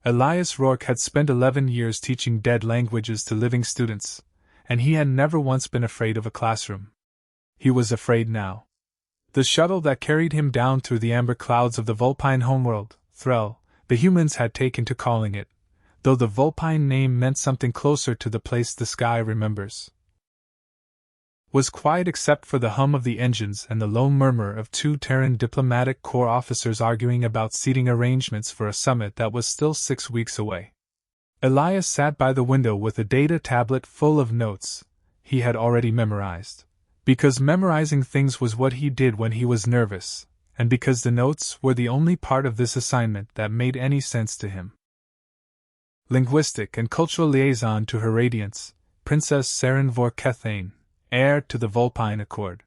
Elias Rourke had spent 11 years teaching dead languages to living students, and he had never once been afraid of a classroom. He was afraid now. The shuttle that carried him down through the amber clouds of the Vulpine homeworld, Threll, the humans had taken to calling it, though the Vulpine name meant something closer to the place the sky remembers, was quiet except for the hum of the engines and the low murmur of two Terran diplomatic corps officers arguing about seating arrangements for a summit that was still 6 weeks away. Elias sat by the window with a data tablet full of notes he had already memorized, because memorizing things was what he did when he was nervous, and because the notes were the only part of this assignment that made any sense to him. Linguistic and Cultural Liaison to Her Radiance, Princess Saren Vorkethane, heir to the Vulpine Accord.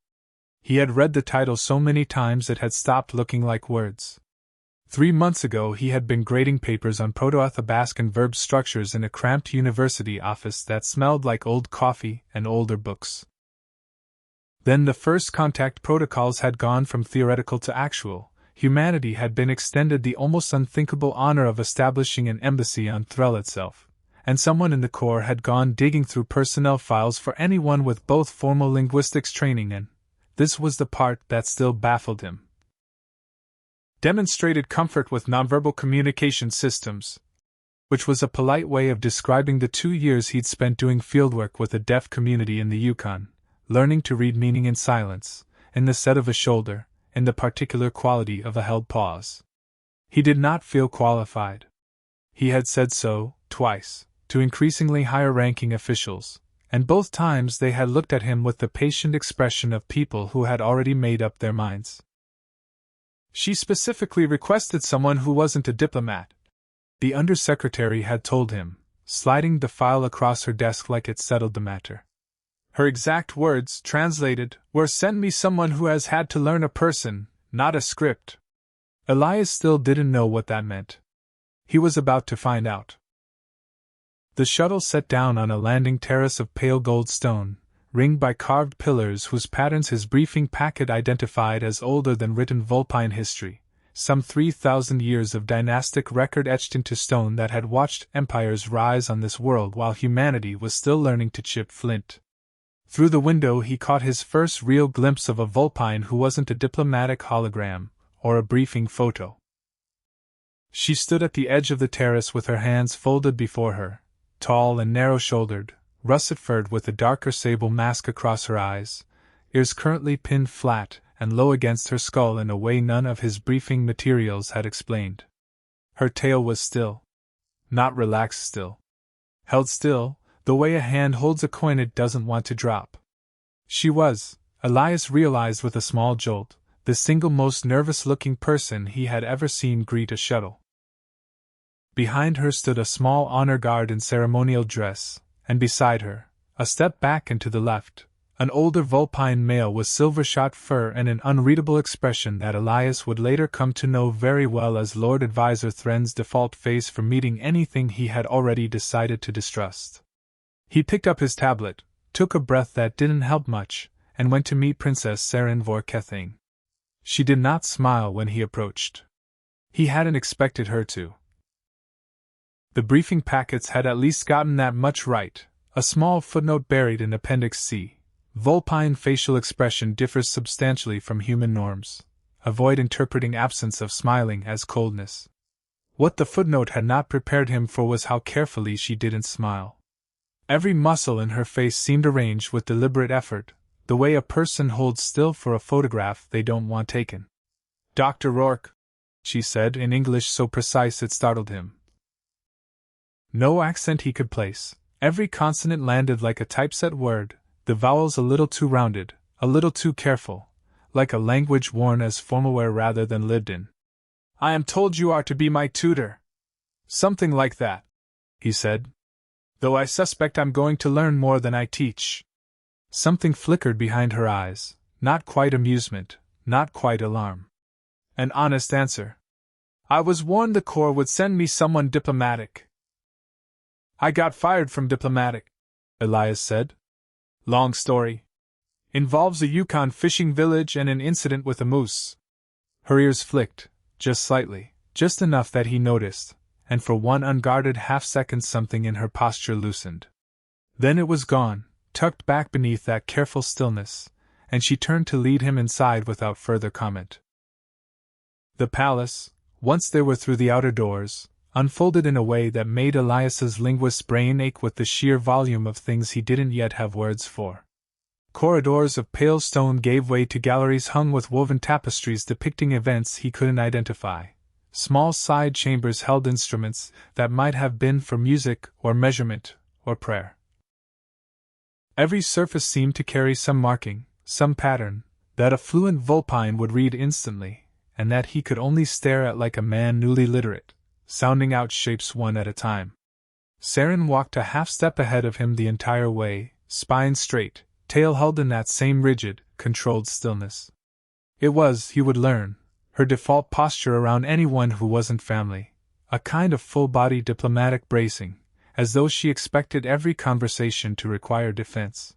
He had read the title so many times it had stopped looking like words. 3 months ago he had been grading papers on Proto-Athabascan verb structures in a cramped university office that smelled like old coffee and older books. Then the first contact protocols had gone from theoretical to actual. Humanity had been extended the almost unthinkable honor of establishing an embassy on Threll itself, and someone in the Corps had gone digging through personnel files for anyone with both formal linguistics training and, this was the part that still baffled him, demonstrated comfort with nonverbal communication systems, which was a polite way of describing the 2 years he'd spent doing fieldwork with a deaf community in the Yukon, learning to read meaning in silence, in the set of a shoulder, in the particular quality of a held pause. He did not feel qualified. He had said so, twice, to increasingly higher-ranking officials, and both times they had looked at him with the patient expression of people who had already made up their minds. She specifically requested someone who wasn't a diplomat, the undersecretary had told him, sliding the file across her desk like it settled the matter. Her exact words, translated, were, "Send me someone who has had to learn a person, not a script." Elias still didn't know what that meant. He was about to find out. The shuttle set down on a landing terrace of pale gold stone, ringed by carved pillars whose patterns his briefing packet identified as older than written Vulpine history, some 3,000 years of dynastic record etched into stone that had watched empires rise on this world while humanity was still learning to chip flint. Through the window he caught his first real glimpse of a Vulpine who wasn't a diplomatic hologram, or a briefing photo. She stood at the edge of the terrace with her hands folded before her, tall and narrow-shouldered, russet-furred with a darker sable mask across her eyes, ears currently pinned flat and low against her skull in a way none of his briefing materials had explained. Her tail was still. Not relaxed still. Held still, the way a hand holds a coin it doesn't want to drop. She was, Elias realized with a small jolt, the single most nervous-looking person he had ever seen greet a shuttle. Behind her stood a small honor guard in ceremonial dress, and beside her, a step back and to the left, an older Vulpine male with silver-shot fur and an unreadable expression that Elias would later come to know very well as Lord Advisor Thren's default face for meeting anything he had already decided to distrust. He picked up his tablet, took a breath that didn't help much, and went to meet Princess Saren Vorkethane. She did not smile when he approached. He hadn't expected her to. The briefing packets had at least gotten that much right, a small footnote buried in Appendix C. Vulpine facial expression differs substantially from human norms. Avoid interpreting absence of smiling as coldness. What the footnote had not prepared him for was how carefully she didn't smile. Every muscle in her face seemed arranged with deliberate effort, the way a person holds still for a photograph they don't want taken. "Dr. Rourke," she said in English so precise it startled him. No accent he could place, every consonant landed like a typeset word, the vowels a little too rounded, a little too careful, like a language worn as formalware rather than lived in. "I am told you are to be my tutor." "Something like that," he said. "Though I suspect I'm going to learn more than I teach." Something flickered behind her eyes, not quite amusement, not quite alarm. An honest answer. "I was warned the Corps would send me someone diplomatic." "I got fired from diplomatic," Elias said. "Long story. Involves a Yukon fishing village and an incident with a moose." Her ears flicked, just slightly, just enough that he noticed, and for one unguarded half-second something in her posture loosened. Then it was gone, tucked back beneath that careful stillness, and she turned to lead him inside without further comment. The palace, once they were through the outer doors, unfolded in a way that made Elias's linguist's brain ache with the sheer volume of things he didn't yet have words for. Corridors of pale stone gave way to galleries hung with woven tapestries depicting events he couldn't identify. Small side chambers held instruments that might have been for music or measurement or prayer. Every surface seemed to carry some marking, some pattern, that a fluent Vulpine would read instantly, and that he could only stare at like a man newly literate, sounding out shapes one at a time. Saren walked a half-step ahead of him the entire way, spine straight, tail held in that same rigid, controlled stillness. It was, he would learn, her default posture around anyone who wasn't family, a kind of full-body diplomatic bracing, as though she expected every conversation to require defense.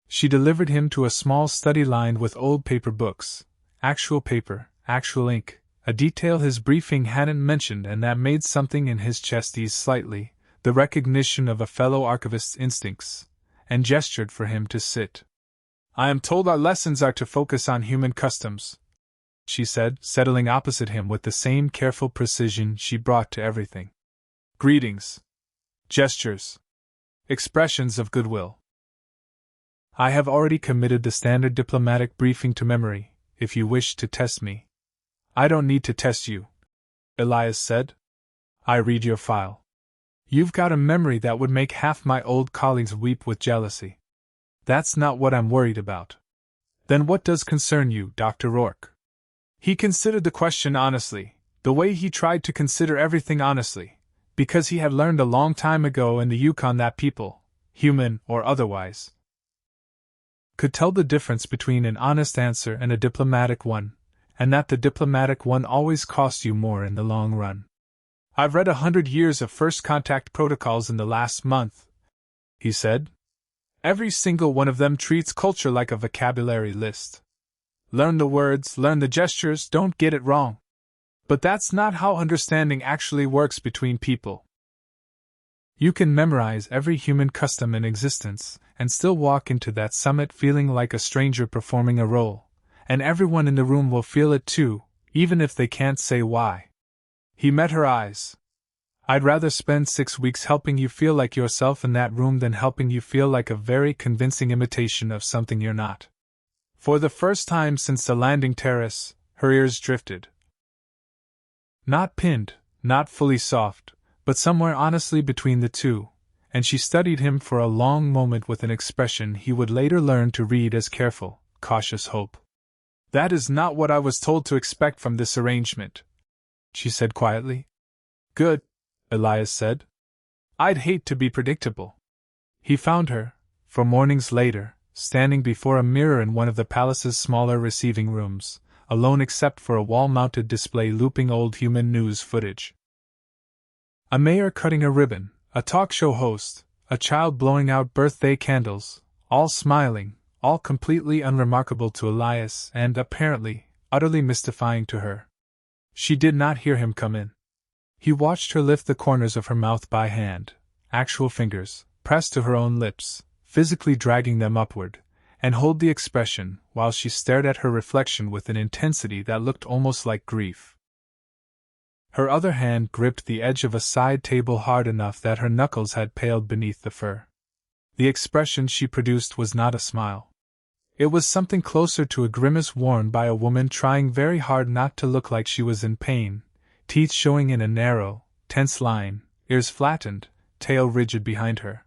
She delivered him to a small study lined with old paper books, actual paper, actual ink, a detail his briefing hadn't mentioned and that made something in his chest ease slightly, the recognition of a fellow archivist's instincts, and gestured for him to sit. "I am told our lessons are to focus on human customs," she said, settling opposite him with the same careful precision she brought to everything. "Greetings. Gestures. Expressions of goodwill. I have already committed the standard diplomatic briefing to memory, if you wish to test me." "I don't need to test you," Elias said. "I read your file. You've got a memory that would make half my old colleagues weep with jealousy. That's not what I'm worried about." "Then what does concern you, Dr. Rourke?" He considered the question honestly, the way he tried to consider everything honestly, because he had learned a long time ago in the Yukon that people, human or otherwise, could tell the difference between an honest answer and a diplomatic one, and that the diplomatic one always costs you more in the long run. "I've read 100 years of first contact protocols in the last month," he said. "Every single one of them treats culture like a vocabulary list. Learn the words, learn the gestures, don't get it wrong. But that's not how understanding actually works between people. You can memorize every human custom in existence and still walk into that summit feeling like a stranger performing a role, and everyone in the room will feel it too, even if they can't say why." He met her eyes. "I'd rather spend 6 weeks helping you feel like yourself in that room than helping you feel like a very convincing imitation of something you're not." For the first time since the landing terrace, her ears drifted. Not pinned, not fully soft, but somewhere honestly between the two, and she studied him for a long moment with an expression he would later learn to read as careful, cautious hope. "That is not what I was told to expect from this arrangement," she said quietly. "Good," Elias said. "I'd hate to be predictable." He found her, for mornings later, standing before a mirror in one of the palace's smaller receiving rooms, alone except for a wall-mounted display looping old human news footage. A mayor cutting a ribbon, a talk show host, a child blowing out birthday candles, all smiling, all completely unremarkable to Elias and, apparently, utterly mystifying to her. She did not hear him come in. He watched her lift the corners of her mouth by hand, actual fingers, pressed to her own lips, physically dragging them upward, and hold the expression while she stared at her reflection with an intensity that looked almost like grief. Her other hand gripped the edge of a side table hard enough that her knuckles had paled beneath the fur. The expression she produced was not a smile. It was something closer to a grimace worn by a woman trying very hard not to look like she was in pain, teeth showing in a narrow, tense line, ears flattened, tail rigid behind her.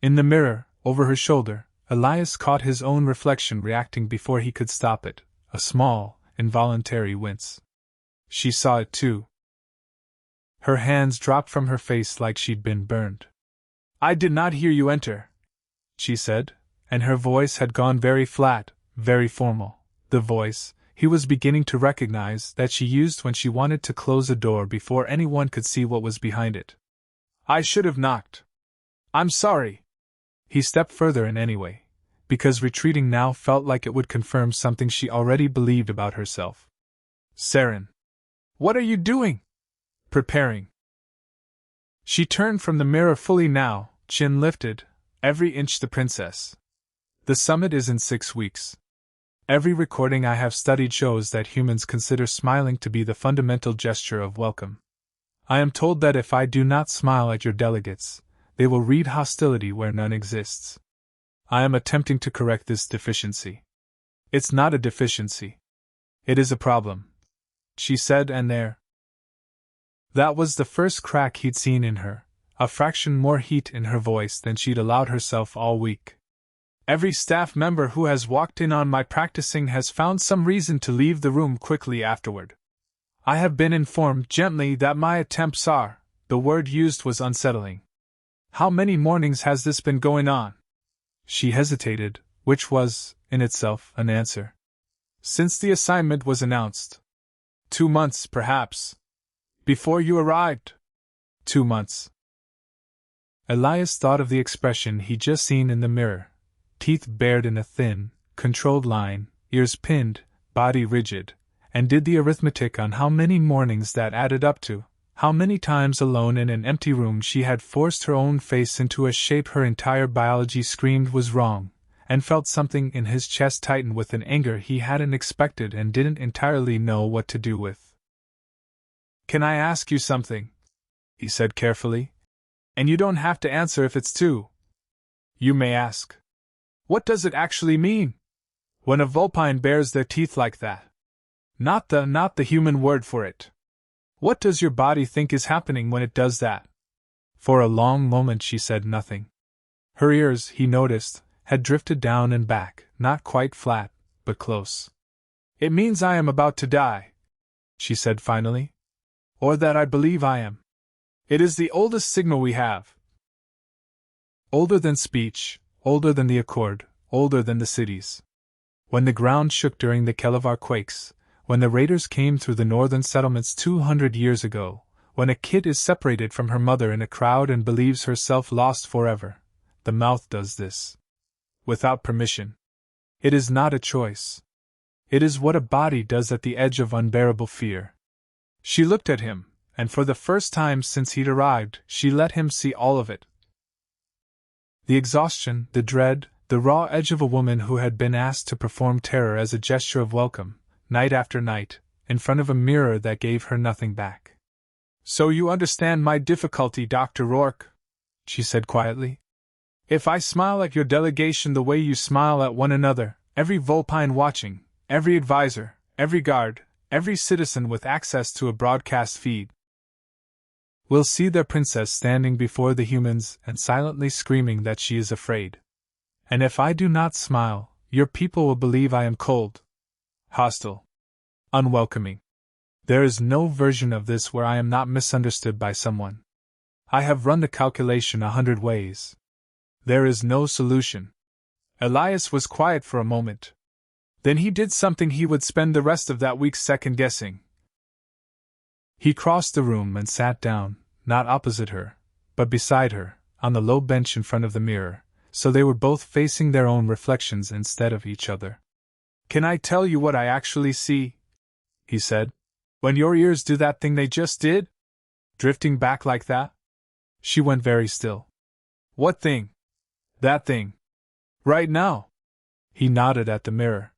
In the mirror, over her shoulder, Elias caught his own reflection reacting before he could stop it, a small, involuntary wince. She saw it too. Her hands dropped from her face like she'd been burned. "I did not hear you enter," she said, and her voice had gone very flat, very formal, the voice he was beginning to recognize that she used when she wanted to close a door before anyone could see what was behind it. "I should have knocked. I'm sorry." He stepped further in anyway, because retreating now felt like it would confirm something she already believed about herself. "Saren. What are you doing?" Preparing. She turned from the mirror fully now, chin lifted, every inch the princess. The summit is in 6 weeks. Every recording I have studied shows that humans consider smiling to be the fundamental gesture of welcome. I am told that if I do not smile at your delegates, they will read hostility where none exists. I am attempting to correct this deficiency. It's not a deficiency. It is a problem, she said, and there. That was the first crack he'd seen in her, a fraction more heat in her voice than she'd allowed herself all week. Every staff member who has walked in on my practicing has found some reason to leave the room quickly afterward. I have been informed gently that my attempts are, the word used was unsettling. How many mornings has this been going on? She hesitated, which was, in itself, an answer. Since the assignment was announced. 2 months, perhaps. Before you arrived. 2 months. Elias thought of the expression he'd just seen in the mirror. Teeth bared in a thin, controlled line, ears pinned, body rigid, and did the arithmetic on how many mornings that added up to, how many times alone in an empty room she had forced her own face into a shape her entire biology screamed was wrong, and felt something in his chest tighten with an anger he hadn't expected and didn't entirely know what to do with. "Can I ask you something?" he said carefully. "And you don't have to answer if it's too. You may ask. What does it actually mean? When a vulpine bares their teeth like that? Not the human word for it. What does your body think is happening when it does that?" For a long moment she said nothing. Her ears, he noticed, had drifted down and back, not quite flat, but close. "It means I am about to die," she said finally. "Or that I believe I am. It is the oldest signal we have. Older than speech, older than the accord, older than the cities. When the ground shook during the Kelevar quakes, when the raiders came through the northern settlements 200 years ago, when a kid is separated from her mother in a crowd and believes herself lost forever, the mouth does this. Without permission. It is not a choice. It is what a body does at the edge of unbearable fear." She looked at him, and for the first time since he'd arrived, she let him see all of it. The exhaustion, the dread, the raw edge of a woman who had been asked to perform terror as a gesture of welcome, night after night, in front of a mirror that gave her nothing back. "So you understand my difficulty, Dr. Rourke," she said quietly. "If I smile at your delegation the way you smile at one another, every Vulpine watching, every advisor, every guard, every citizen with access to a broadcast feed, will see their princess standing before the humans and silently screaming that she is afraid. And if I do not smile, your people will believe I am cold, hostile, unwelcoming. There is no version of this where I am not misunderstood by someone. I have run the calculation 100 ways. There is no solution." Elias was quiet for a moment. Then he did something he would spend the rest of that week second-guessing. He crossed the room and sat down, not opposite her, but beside her, on the low bench in front of the mirror, so they were both facing their own reflections instead of each other. "Can I tell you what I actually see?" he said. "When your ears do that thing they just did? Drifting back like that?" She went very still. "What thing?" "That thing. Right now." He nodded at the mirror.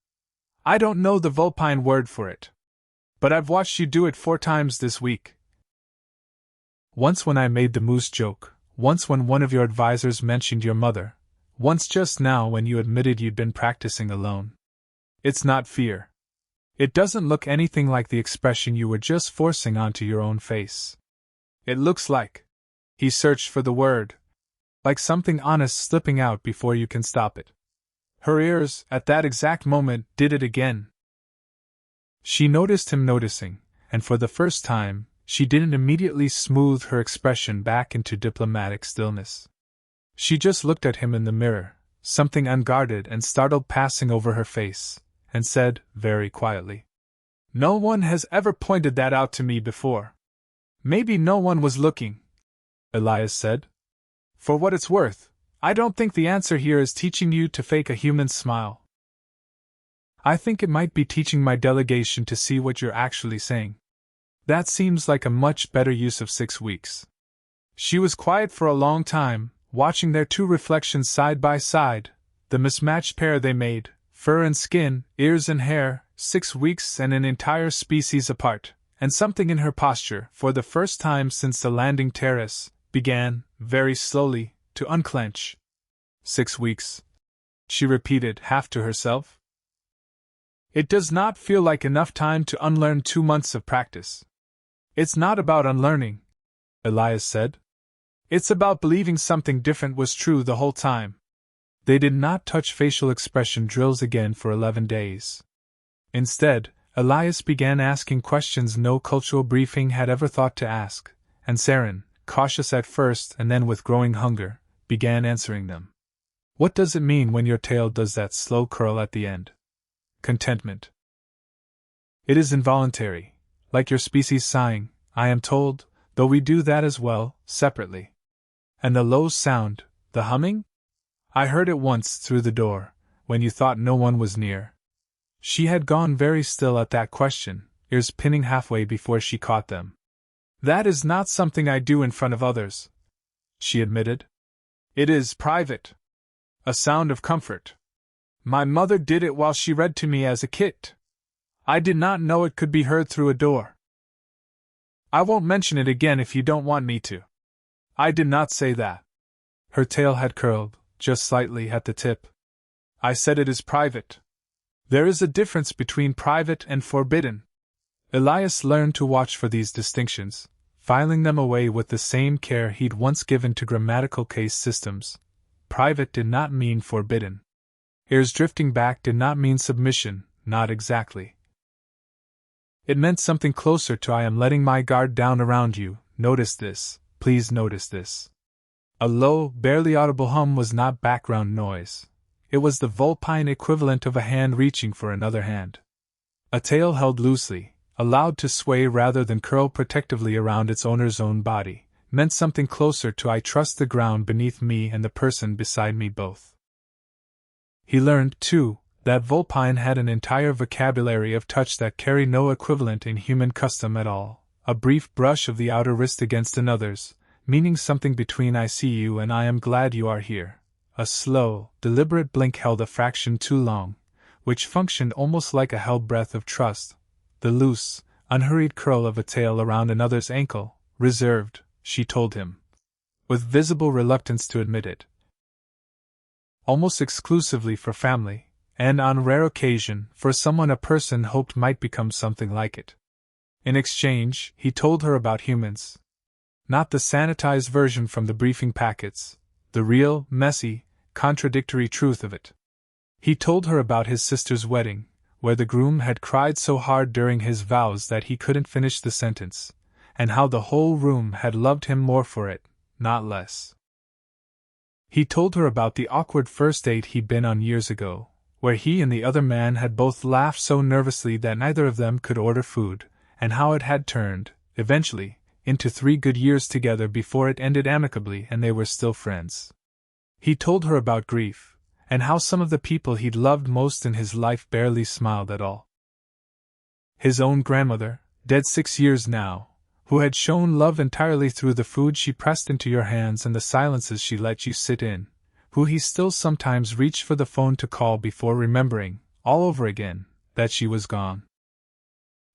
"I don't know the Vulpine word for it. But I've watched you do it 4 times this week. Once when I made the moose joke, once when one of your advisors mentioned your mother, once just now when you admitted you'd been practicing alone. It's not fear. It doesn't look anything like the expression you were just forcing onto your own face. It looks like," he searched for the word, "like something honest slipping out before you can stop it." Her ears, at that exact moment, did it again. She noticed him noticing, and for the first time, she didn't immediately smooth her expression back into diplomatic stillness. She just looked at him in the mirror, something unguarded and startled passing over her face, and said, very quietly, "No one has ever pointed that out to me before." "Maybe no one was looking," Elias said. "For what it's worth, I don't think the answer here is teaching you to fake a human smile. I think it might be teaching my delegation to see what you're actually saying. That seems like a much better use of 6 weeks. She was quiet for a long time, watching their two reflections side by side, the mismatched pair they made, fur and skin, ears and hair, 6 weeks and an entire species apart, and something in her posture, for the first time since the landing terrace, began, very slowly, to unclench. 6 weeks, she repeated, half to herself. It does not feel like enough time to unlearn 2 months of practice. It's not about unlearning, Elias said. It's about believing something different was true the whole time. They did not touch facial expression drills again for 11 days. Instead, Elias began asking questions no cultural briefing had ever thought to ask, and Saren, cautious at first and then with growing hunger, began answering them. What does it mean when your tail does that slow curl at the end? Contentment. It is involuntary, like your species sighing, I am told, though we do that as well, separately. And the low sound, the humming? I heard it once through the door, when you thought no one was near. She had gone very still at that question, ears pinning halfway before she caught them. That is not something I do in front of others, she admitted. It is private. A sound of comfort. My mother did it while she read to me as a kid. I did not know it could be heard through a door. I won't mention it again if you don't want me to. I did not say that. Her tail had curled, just slightly at the tip. I said it is private. There is a difference between private and forbidden. Elias learned to watch for these distinctions, filing them away with the same care he'd once given to grammatical case systems. Private did not mean forbidden. Ears drifting back did not mean submission, not exactly. It meant something closer to I am letting my guard down around you, notice this, please notice this. A low, barely audible hum was not background noise. It was the Vulpine equivalent of a hand reaching for another hand. A tail held loosely, allowed to sway rather than curl protectively around its owner's own body, meant something closer to I trust the ground beneath me and the person beside me both. He learned, too, that Vulpine had an entire vocabulary of touch that carry no equivalent in human custom at all, a brief brush of the outer wrist against another's, meaning something between I see you and I am glad you are here. A slow, deliberate blink held a fraction too long, which functioned almost like a held breath of trust. The loose, unhurried curl of a tail around another's ankle, reserved, she told him, with visible reluctance to admit it, almost exclusively for family, and on rare occasion for someone a person hoped might become something like it. In exchange, he told her about humans. Not the sanitized version from the briefing packets, the real, messy, contradictory truth of it. He told her about his sister's wedding, where the groom had cried so hard during his vows that he couldn't finish the sentence, and how the whole room had loved him more for it, not less. He told her about the awkward first date he'd been on years ago, where he and the other man had both laughed so nervously that neither of them could order food, and how it had turned, eventually, into 3 good years together before it ended amicably and they were still friends. He told her about grief, and how some of the people he'd loved most in his life barely smiled at all. His own grandmother, dead 6 years now, who had shown love entirely through the food she pressed into your hands and the silences she let you sit in, who he still sometimes reached for the phone to call before remembering, all over again, that she was gone.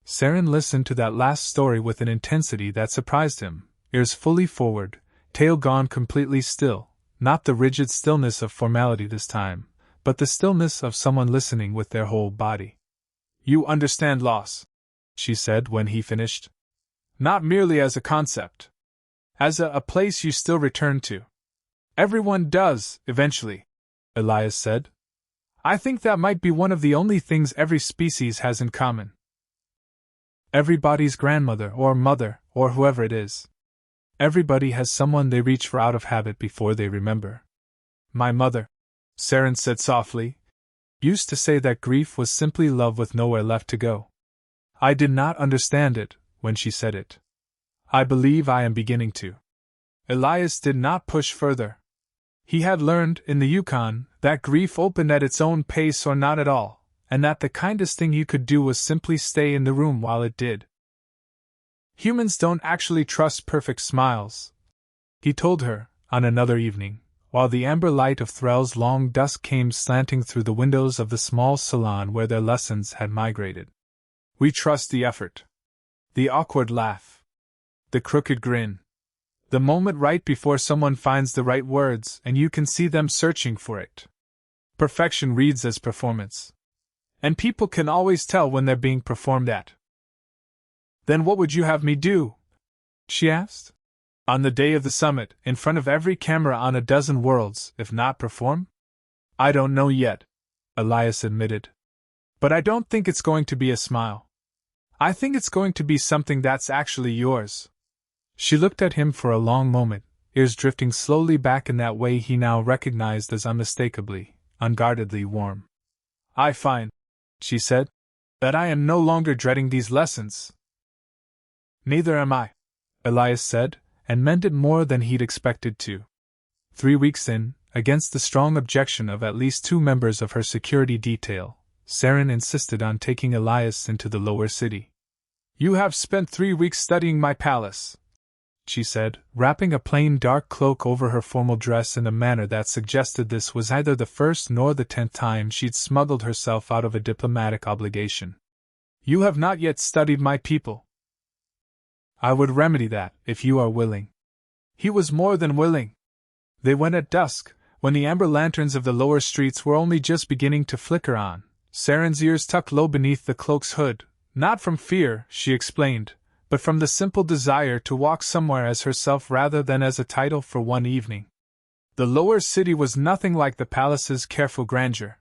Saren listened to that last story with an intensity that surprised him, ears fully forward, tail gone completely still, not the rigid stillness of formality this time, but the stillness of someone listening with their whole body. You understand loss, she said when he finished. Not merely as a concept. As a place you still return to. Everyone does, eventually, Elias said. I think that might be one of the only things every species has in common. Everybody's grandmother or mother or whoever it is. Everybody has someone they reach for out of habit before they remember. My mother, Saren said softly, used to say that grief was simply love with nowhere left to go. I did not understand it when she said it. I believe I am beginning to. Elias did not push further. He had learned, in the Yukon, that grief opened at its own pace or not at all, and that the kindest thing you could do was simply stay in the room while it did. Humans don't actually trust perfect smiles, he told her, on another evening, while the amber light of Threll's long dusk came slanting through the windows of the small salon where their lessons had migrated. We trust the effort. The awkward laugh. The crooked grin. The moment right before someone finds the right words and you can see them searching for it. Perfection reads as performance. And people can always tell when they're being performed at. Then what would you have me do? She asked. On the day of the summit, in front of every camera on a dozen worlds, if not perform? I don't know yet, Elias admitted. But I don't think it's going to be a smile. I think it's going to be something that's actually yours. She looked at him for a long moment, ears drifting slowly back in that way he now recognized as unmistakably, unguardedly warm. I find, she said, that I am no longer dreading these lessons. Neither am I, Elias said, and meant it more than he'd expected to. 3 weeks in, against the strong objection of at least 2 members of her security detail, Saren insisted on taking Elias into the lower city. You have spent 3 weeks studying my palace, she said, wrapping a plain dark cloak over her formal dress in a manner that suggested this was neither the first nor the 10th time she'd smuggled herself out of a diplomatic obligation. You have not yet studied my people. I would remedy that, if you are willing. He was more than willing. They went at dusk, when the amber lanterns of the lower streets were only just beginning to flicker on, Saren's ears tucked low beneath the cloak's hood, not from fear, she explained, but from the simple desire to walk somewhere as herself rather than as a title for one evening. The lower city was nothing like the palace's careful grandeur.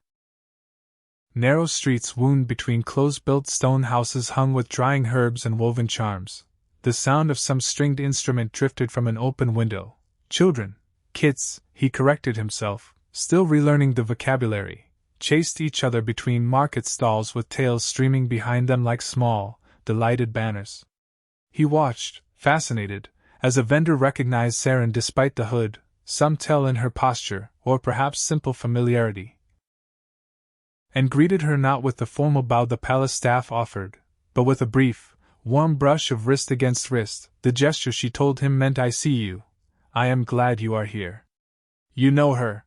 Narrow streets wound between close-built stone houses hung with drying herbs and woven charms. The sound of some stringed instrument drifted from an open window. Children, kids, he corrected himself, still relearning the vocabulary, chased each other between market stalls with tails streaming behind them like small, delighted banners. He watched, fascinated, as a vendor recognized Saren despite the hood, some tell in her posture, or perhaps simple familiarity, and greeted her not with the formal bow the palace staff offered, but with a brief, warm brush of wrist against wrist. The gesture, she told him, meant I see you. I am glad you are here. You know her,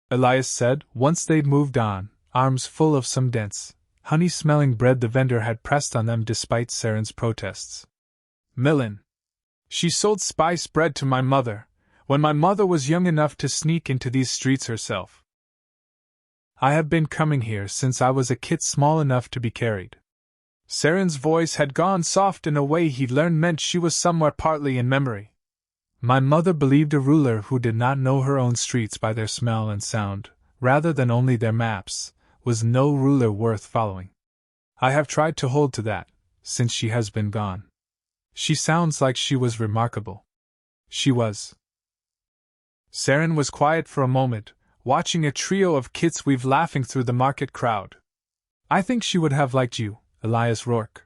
Elias said, once they'd moved on, arms full of some dense, honey-smelling bread the vendor had pressed on them despite Saren's protests. Millen. She sold spice bread to my mother, when my mother was young enough to sneak into these streets herself. I have been coming here since I was a kid small enough to be carried. Saren's voice had gone soft in a way he'd learned meant she was somewhere partly in memory. My mother believed a ruler who did not know her own streets by their smell and sound, rather than only their maps, was no ruler worth following. I have tried to hold to that, since she has been gone. She sounds like she was remarkable. She was. Saren was quiet for a moment, watching a trio of kids weave laughing through the market crowd. I think she would have liked you, Elias Rourke.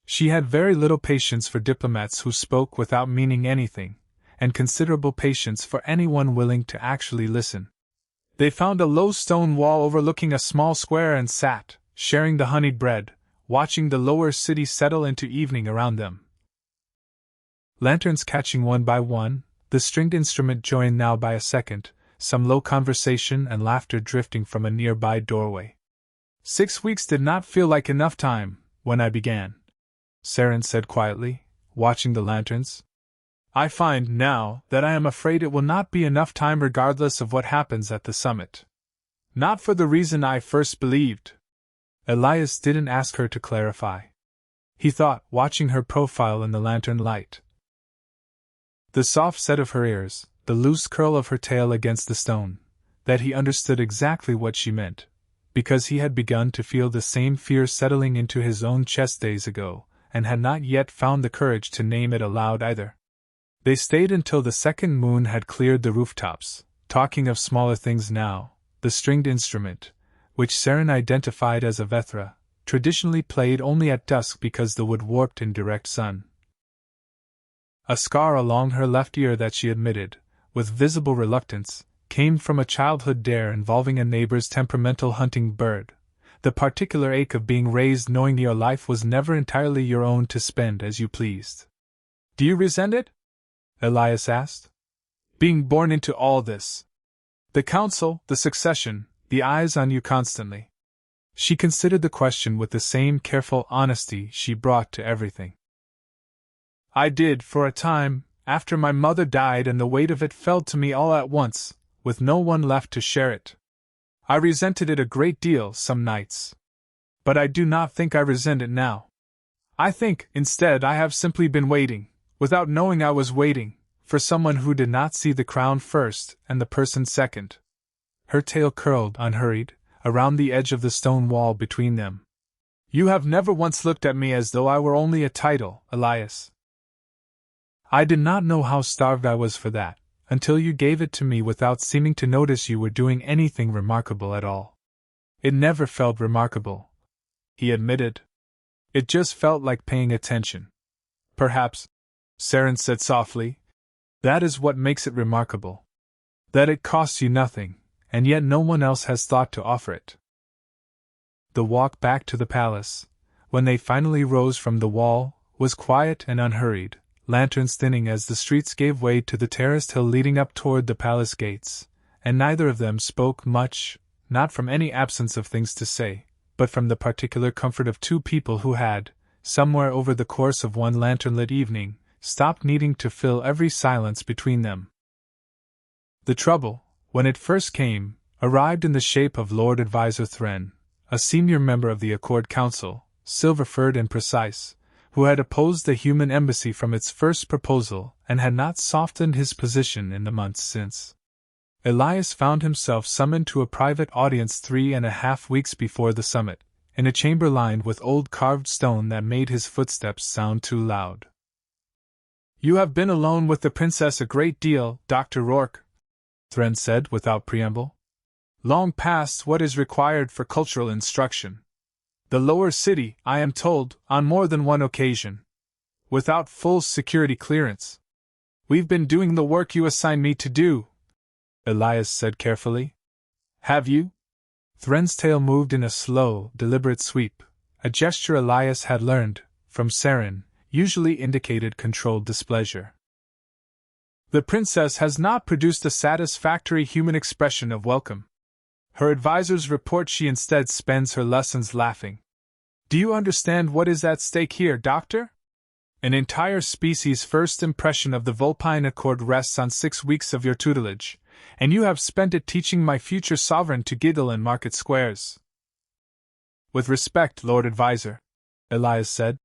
She had very little patience for diplomats who spoke without meaning anything, and considerable patience for anyone willing to actually listen. They found a low stone wall overlooking a small square and sat, sharing the honeyed bread, watching the lower city settle into evening around them. Lanterns catching one by one, the stringed instrument joined now by a second, some low conversation and laughter drifting from a nearby doorway. 6 weeks did not feel like enough time, when I began, Saren said quietly, watching the lanterns. I find now that I am afraid it will not be enough time regardless of what happens at the summit. Not for the reason I first believed. Elias didn't ask her to clarify. He thought, watching her profile in the lantern light. The soft set of her ears, the loose curl of her tail against the stone, that he understood exactly what she meant, because he had begun to feel the same fear settling into his own chest days ago, and had not yet found the courage to name it aloud either. They stayed until the second moon had cleared the rooftops, talking of smaller things now. The stringed instrument, which Saren identified as a vethra, traditionally played only at dusk because the wood warped in direct sun. A scar along her left ear that she admitted, with visible reluctance, came from a childhood dare involving a neighbor's temperamental hunting bird, the particular ache of being raised knowing your life was never entirely your own to spend as you pleased. Do you resent it? Elias asked. Being born into all this. The council, the succession, the eyes on you constantly. She considered the question with the same careful honesty she brought to everything. I did, for a time, after my mother died and the weight of it fell to me all at once, with no one left to share it. I resented it a great deal some nights. But I do not think I resent it now. I think, instead, I have simply been waiting, without knowing I was waiting, for someone who did not see the crown first and the person second. Her tail curled, unhurried, around the edge of the stone wall between them. You have never once looked at me as though I were only a title, Elias. I did not know how starved I was for that, until you gave it to me without seeming to notice you were doing anything remarkable at all. It never felt remarkable, he admitted. It just felt like paying attention. Perhaps, Saren said softly, that is what makes it remarkable. That it costs you nothing, and yet no one else has thought to offer it. The walk back to the palace, when they finally rose from the wall, was quiet and unhurried, lanterns thinning as the streets gave way to the terraced hill leading up toward the palace gates, and neither of them spoke much, not from any absence of things to say, but from the particular comfort of two people who had, somewhere over the course of one lantern-lit evening, stopped needing to fill every silence between them. The trouble, when it first came, arrived in the shape of Lord Advisor Thren, a senior member of the Accord Council, silver-furred and precise, who had opposed the human embassy from its first proposal and had not softened his position in the months since. Elias found himself summoned to a private audience 3.5 weeks before the summit, in a chamber lined with old carved stone that made his footsteps sound too loud. You have been alone with the princess a great deal, Dr. Rourke, Thren said without preamble. Long past what is required for cultural instruction. The lower city, I am told, on more than one occasion. Without full security clearance. We've been doing the work you assigned me to do, Elias said carefully. Have you? Thren's tail moved in a slow, deliberate sweep, a gesture Elias had learned, from Saren, usually indicated controlled displeasure. The princess has not produced a satisfactory human expression of welcome. Her advisors report she instead spends her lessons laughing. Do you understand what is at stake here, Doctor? An entire species' first impression of the Vulpine Accord rests on 6 weeks of your tutelage, and you have spent it teaching my future sovereign to giggle in market squares. With respect, Lord Advisor, Elias said,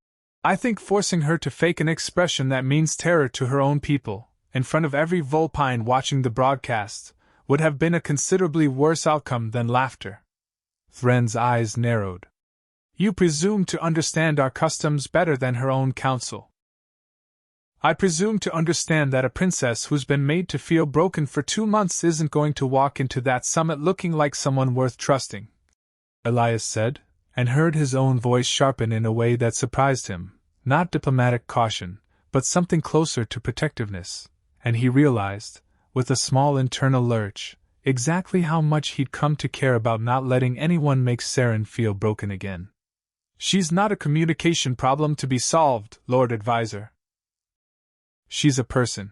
I think forcing her to fake an expression that means terror to her own people, in front of every Vulpine watching the broadcast, would have been a considerably worse outcome than laughter. Thren's eyes narrowed. You presume to understand our customs better than her own council. I presume to understand that a princess who's been made to feel broken for 2 months isn't going to walk into that summit looking like someone worth trusting, Elias said, and heard his own voice sharpen in a way that surprised him, not diplomatic caution, but something closer to protectiveness, and he realized, with a small internal lurch, exactly how much he'd come to care about not letting anyone make Saren feel broken again. She's not a communication problem to be solved, Lord Advisor. She's a person.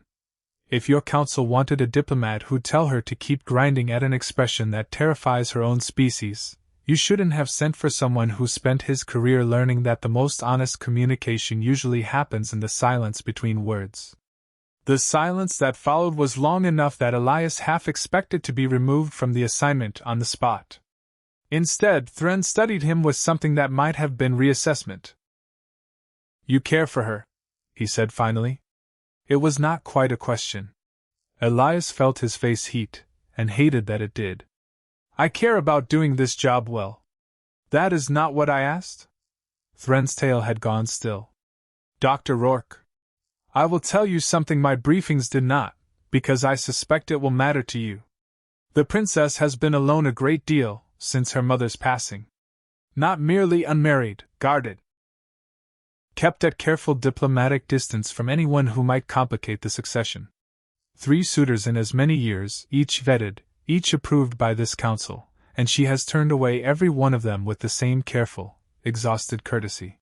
If your council wanted a diplomat who'd tell her to keep grinding at an expression that terrifies her own species, you shouldn't have sent for someone who spent his career learning that the most honest communication usually happens in the silence between words. The silence that followed was long enough that Elias half expected to be removed from the assignment on the spot. Instead, Thren studied him with something that might have been reassessment. You care for her, he said finally. It was not quite a question. Elias felt his face heat, and hated that it did. I care about doing this job well. That is not what I asked? Thren's tail had gone still. Dr. Rourke, I will tell you something my briefings did not, because I suspect it will matter to you. The princess has been alone a great deal since her mother's passing. Not merely unmarried, guarded. Kept at careful diplomatic distance from anyone who might complicate the succession. 3 suitors in as many years, each vetted, each approved by this council, and she has turned away every one of them with the same careful, exhausted courtesy.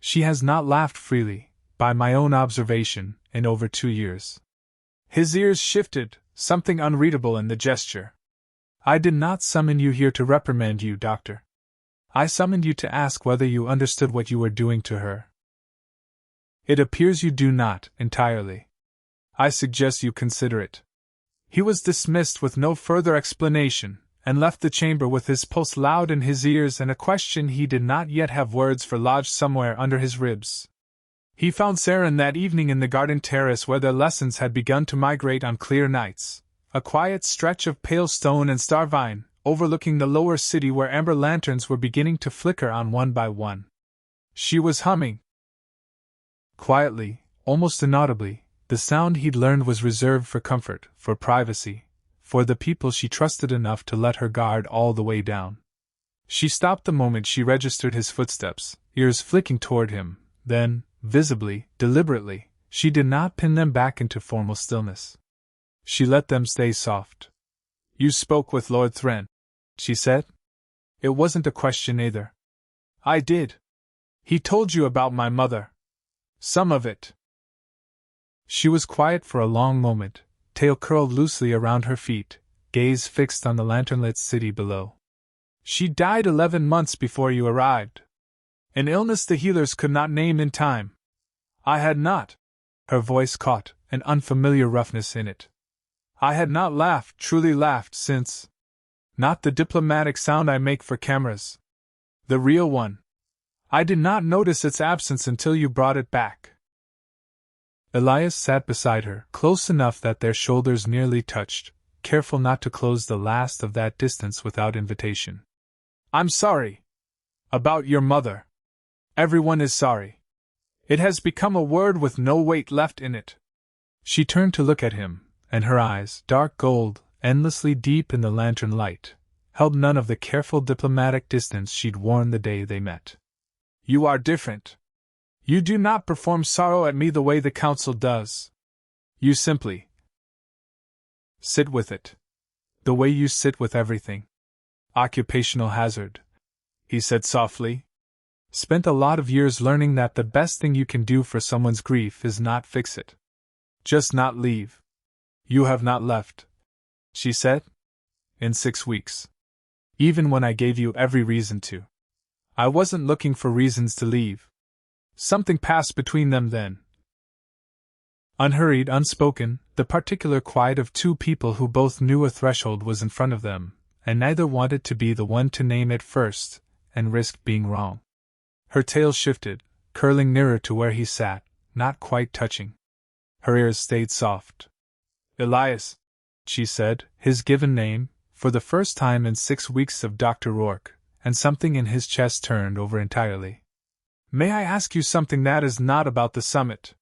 She has not laughed freely, by my own observation, in over 2 years. His ears shifted, something unreadable in the gesture. I did not summon you here to reprimand you, Doctor. I summoned you to ask whether you understood what you were doing to her. It appears you do not, entirely. I suggest you consider it. He was dismissed with no further explanation, and left the chamber with his pulse loud in his ears and a question he did not yet have words for lodged somewhere under his ribs. He found Saren that evening in the garden terrace where their lessons had begun to migrate on clear nights, a quiet stretch of pale stone and star vine, overlooking the lower city where amber lanterns were beginning to flicker on one by one. She was humming. Quietly, almost inaudibly, the sound he'd learned was reserved for comfort, for privacy, for the people she trusted enough to let her guard all the way down. She stopped the moment she registered his footsteps, ears flicking toward him, then, visibly, deliberately, she did not pin them back into formal stillness. She let them stay soft. You spoke with Lord Thren, she said. It wasn't a question either. I did. He told you about my mother. Some of it. She was quiet for a long moment, tail curled loosely around her feet, gaze fixed on the lantern-lit city below. She died 11 months before you arrived. An illness the healers could not name in time. I had not. Her voice caught an unfamiliar roughness in it. I had not laughed, truly laughed, since. Not the diplomatic sound I make for cameras. The real one. I did not notice its absence until you brought it back. Elias sat beside her, close enough that their shoulders nearly touched, careful not to close the last of that distance without invitation. I'm sorry. About your mother. Everyone is sorry. It has become a word with no weight left in it. She turned to look at him, and her eyes, dark gold, endlessly deep in the lantern light, held none of the careful diplomatic distance she'd worn the day they met. You are different. You do not perform sorrow at me the way the council does. You simply sit with it. The way you sit with everything. Occupational hazard, he said softly. Spent a lot of years learning that the best thing you can do for someone's grief is not fix it. Just not leave. You have not left, she said. In 6 weeks. Even when I gave you every reason to. I wasn't looking for reasons to leave. Something passed between them then. Unhurried, unspoken, the particular quiet of two people who both knew a threshold was in front of them, and neither wanted to be the one to name it first, and risk being wrong. Her tail shifted, curling nearer to where he sat, not quite touching. Her ears stayed soft. Elias, she said, his given name, for the first time in 6 weeks of Dr. Rourke, and something in his chest turned over entirely. May I ask you something that is not about the summit?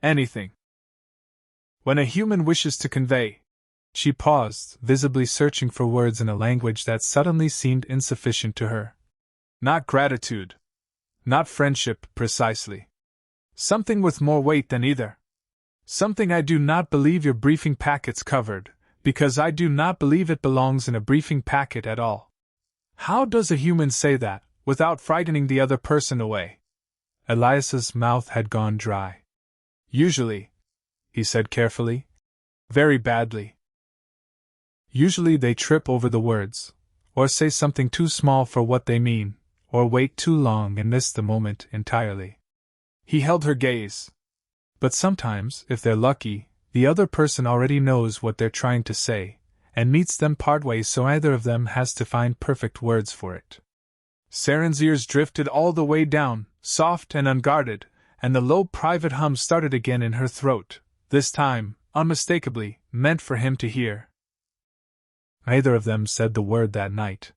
Anything. When a human wishes to convey. She paused, visibly searching for words in a language that suddenly seemed insufficient to her. Not gratitude. Not friendship, precisely. Something with more weight than either. Something I do not believe your briefing packets covered, because I do not believe it belongs in a briefing packet at all. How does a human say that, without frightening the other person away? Elias's mouth had gone dry. Usually, he said carefully. Very badly. Usually they trip over the words, or say something too small for what they mean, or wait too long and miss the moment entirely. He held her gaze. But sometimes, if they're lucky, the other person already knows what they're trying to say, and meets them partway so either of them has to find perfect words for it. Saren's ears drifted all the way down, soft and unguarded, and the low private hum started again in her throat, this time, unmistakably, meant for him to hear. Neither of them said the word that night.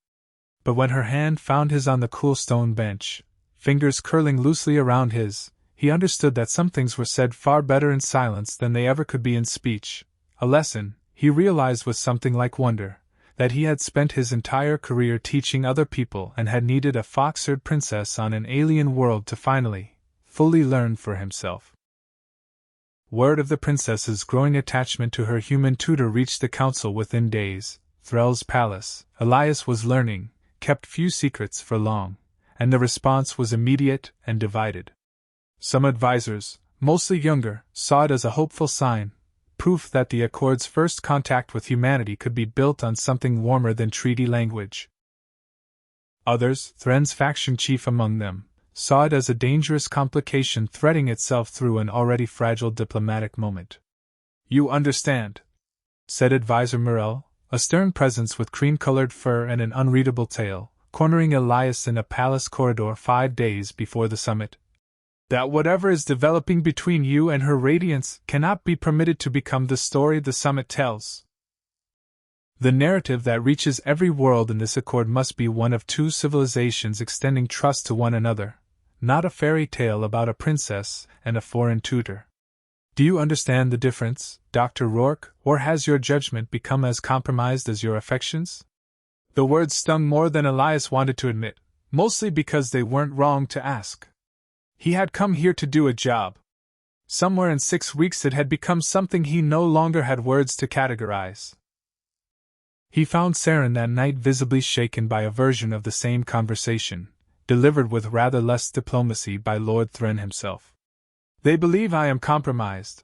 But when her hand found his on the cool stone bench, fingers curling loosely around his, he understood that some things were said far better in silence than they ever could be in speech, a lesson, he realized with something like wonder, that he had spent his entire career teaching other people and had needed a fox-eared princess on an alien world to finally, fully learn for himself. Word of the princess's growing attachment to her human tutor reached the council within days. Threll's palace, Elias was learning, kept few secrets for long, and the response was immediate and divided. Some advisors, mostly younger, saw it as a hopeful sign, proof that the Accord's first contact with humanity could be built on something warmer than treaty language. Others, Thren's faction chief among them, saw it as a dangerous complication threading itself through an already fragile diplomatic moment. "You understand," said Advisor Morel, a stern presence with cream-colored fur and an unreadable tail, cornering Elias in a palace corridor 5 days before the summit, "that whatever is developing between you and Her Radiance cannot be permitted to become the story the summit tells. The narrative that reaches every world in this accord must be one of two civilizations extending trust to one another, not a fairy tale about a princess and a foreign tutor. Do you understand the difference, Dr. Rourke, or has your judgment become as compromised as your affections?" The words stung more than Elias wanted to admit, mostly because they weren't wrong to ask. He had come here to do a job. Somewhere in 6 weeks it had become something he no longer had words to categorize. He found Saren that night visibly shaken by a version of the same conversation, delivered with rather less diplomacy by Lord Thren himself. "They believe I am compromised,"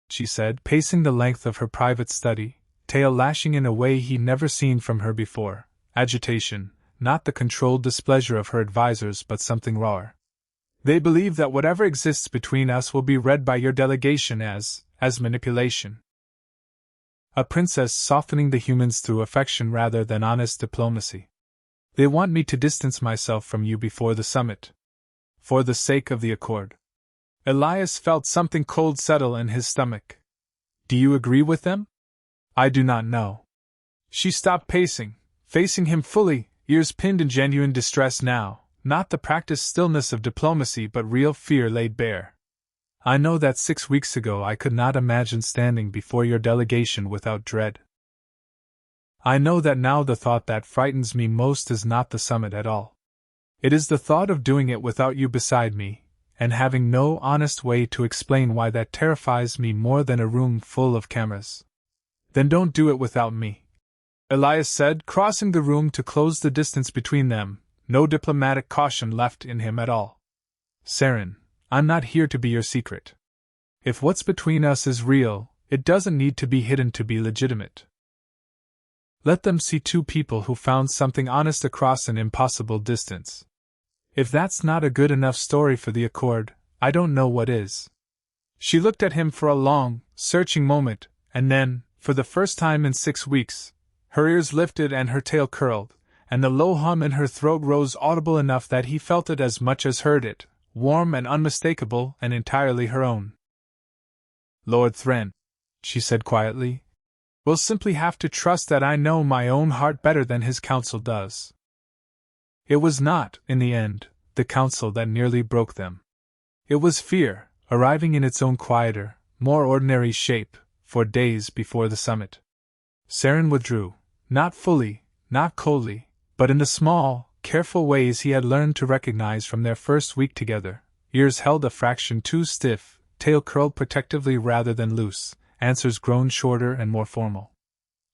she said, pacing the length of her private study, tail lashing in a way he'd never seen from her before. Agitation, not the controlled displeasure of her advisors but something rawer. "They believe that whatever exists between us will be read by your delegation as manipulation. A princess softening the humans through affection rather than honest diplomacy. They want me to distance myself from you before the summit. For the sake of the accord." Elias felt something cold settle in his stomach. "Do you agree with them?" "I do not know." She stopped pacing, facing him fully, ears pinned in genuine distress now, not the practiced stillness of diplomacy but real fear laid bare. "I know that 6 weeks ago I could not imagine standing before your delegation without dread. I know that now the thought that frightens me most is not the summit at all. It is the thought of doing it without you beside me, and having no honest way to explain why that terrifies me more than a room full of cameras." "Then don't do it without me," Elias said, crossing the room to close the distance between them, no diplomatic caution left in him at all. "Saren, I'm not here to be your secret. If what's between us is real, it doesn't need to be hidden to be legitimate. Let them see two people who found something honest across an impossible distance. If that's not a good enough story for the Accord, I don't know what is." She looked at him for a long, searching moment, and then, for the first time in 6 weeks, her ears lifted and her tail curled, and the low hum in her throat rose audible enough that he felt it as much as heard it, warm and unmistakable and entirely her own. "Lord Thren," she said quietly, "will simply have to trust that I know my own heart better than his counsel does." It was not, in the end, the counsel that nearly broke them. It was fear, arriving in its own quieter, more ordinary shape, 4 days before the summit. Saren withdrew, not fully, not coldly, but in the small, careful ways he had learned to recognize from their first week together, ears held a fraction too stiff, tail curled protectively rather than loose, answers grown shorter and more formal.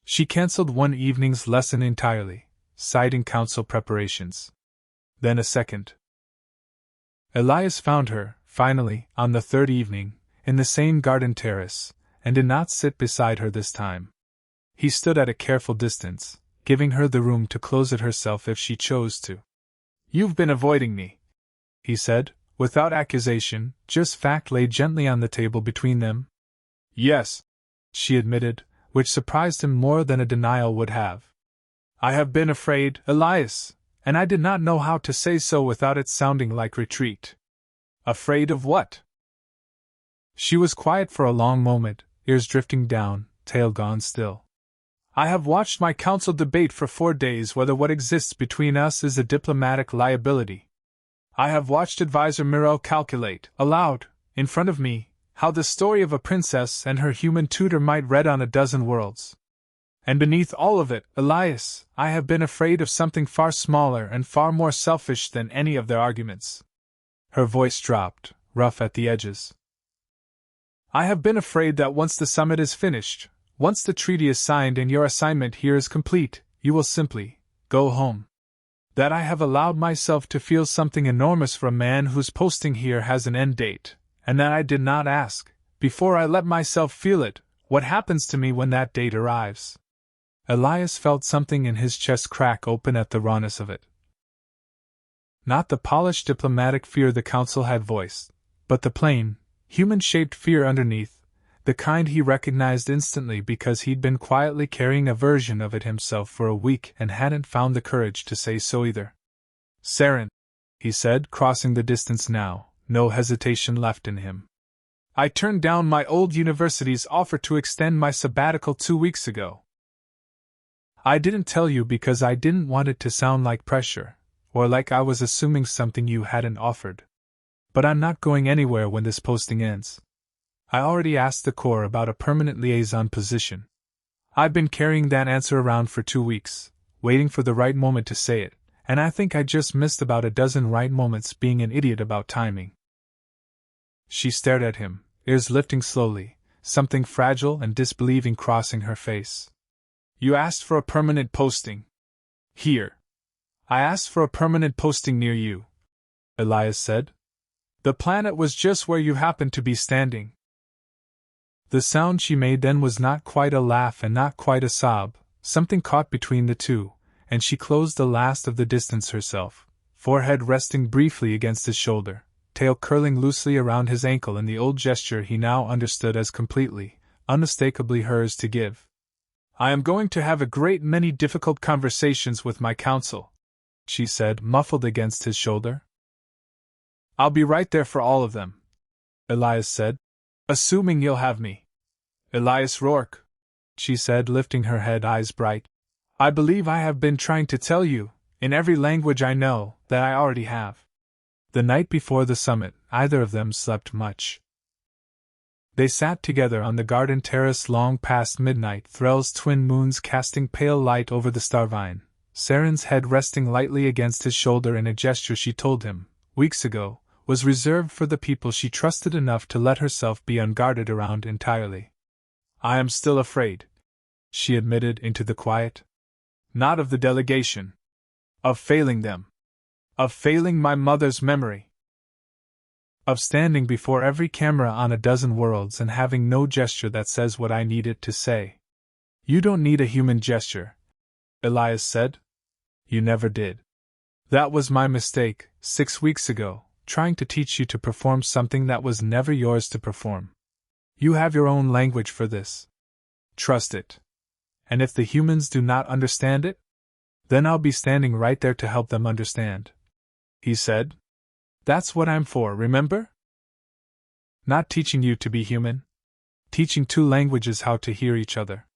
She cancelled one evening's lesson entirely, citing council preparations. Then a second. Elias found her, finally, on the 3rd evening, in the same garden terrace, and did not sit beside her this time. He stood at a careful distance, giving her the room to close it herself if she chose to. "You've been avoiding me," he said, without accusation, just fact laid gently on the table between them. "Yes," she admitted, which surprised him more than a denial would have. "I have been afraid, Elias, and I did not know how to say so without it sounding like retreat." "Afraid of what?" She was quiet for a long moment, ears drifting down, tail gone still. "I have watched my council debate for 4 days whether what exists between us is a diplomatic liability. I have watched Advisor Morel calculate, aloud, in front of me, how the story of a princess and her human tutor might read on a dozen worlds. And beneath all of it, Elias, I have been afraid of something far smaller and far more selfish than any of their arguments." Her voice dropped, rough at the edges. "I have been afraid that once the summit is finished, once the treaty is signed and your assignment here is complete, you will simply go home. That I have allowed myself to feel something enormous for a man whose posting here has an end date, And that I did not ask, before I let myself feel it, what happens to me when that date arrives. Elias felt something in his chest crack open at the rawness of it. Not the polished diplomatic fear the council had voiced, but the plain, human-shaped fear underneath, the kind he recognized instantly because he'd been quietly carrying a version of it himself for a week and hadn't found the courage to say so either. Saren, he said, crossing the distance now, no hesitation left in him. I turned down my old university's offer to extend my sabbatical 2 weeks ago. I didn't tell you because I didn't want it to sound like pressure, or like I was assuming something you hadn't offered. But I'm not going anywhere when this posting ends. I already asked the Corps about a permanent liaison position. I've been carrying that answer around for 2 weeks, waiting for the right moment to say it, and I think I just missed about a dozen right moments being an idiot about timing. She stared at him, ears lifting slowly, something fragile and disbelieving crossing her face. You asked for a permanent posting. Here. I asked for a permanent posting near you, Elias said. The planet was just where you happened to be standing. The sound she made then was not quite a laugh and not quite a sob, something caught between the two, and she closed the last of the distance herself, forehead resting briefly against his shoulder, tail curling loosely around his ankle in the old gesture he now understood as completely, unmistakably hers to give. I am going to have a great many difficult conversations with my council, she said, muffled against his shoulder. I'll be right there for all of them, Elias said. Assuming you'll have me. Elias Rourke, she said, lifting her head, eyes bright. I believe I have been trying to tell you, in every language I know, that I already have. The night before the summit, either of them slept much. They sat together on the garden terrace long past midnight, Threll's twin moons casting pale light over the starvine, Saren's head resting lightly against his shoulder in a gesture she told him, weeks ago, was reserved for the people she trusted enough to let herself be unguarded around entirely. I am still afraid, she admitted into the quiet. Not of the delegation. Of failing them. Of failing my mother's memory. Of standing before every camera on a dozen worlds and having no gesture that says what I need it to say. You don't need a human gesture, Elias said. You never did. That was my mistake, 6 weeks ago, trying to teach you to perform something that was never yours to perform. You have your own language for this. Trust it. And if the humans do not understand it, then I'll be standing right there to help them understand, he said. That's what I'm for, remember? Not teaching you to be human. Teaching 2 languages how to hear each other.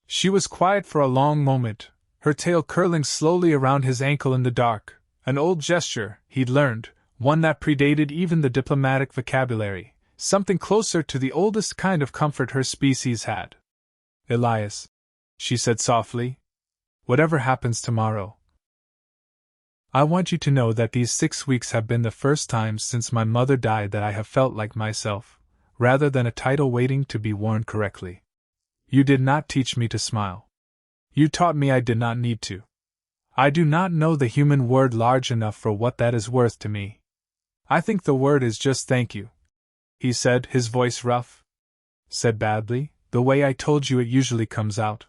She was quiet for a long moment, her tail curling slowly around his ankle in the dark, an old gesture he'd learned, one that predated even the diplomatic vocabulary, something closer to the oldest kind of comfort her species had. Elias, she said softly, whatever happens tomorrow, I want you to know that these 6 weeks have been the first times since my mother died that I have felt like myself, rather than a title waiting to be worn correctly. You did not teach me to smile. You taught me I did not need to. I do not know the human word large enough for what that is worth to me. I think the word is just thank you, he said, his voice rough. Said badly, the way I told you it usually comes out.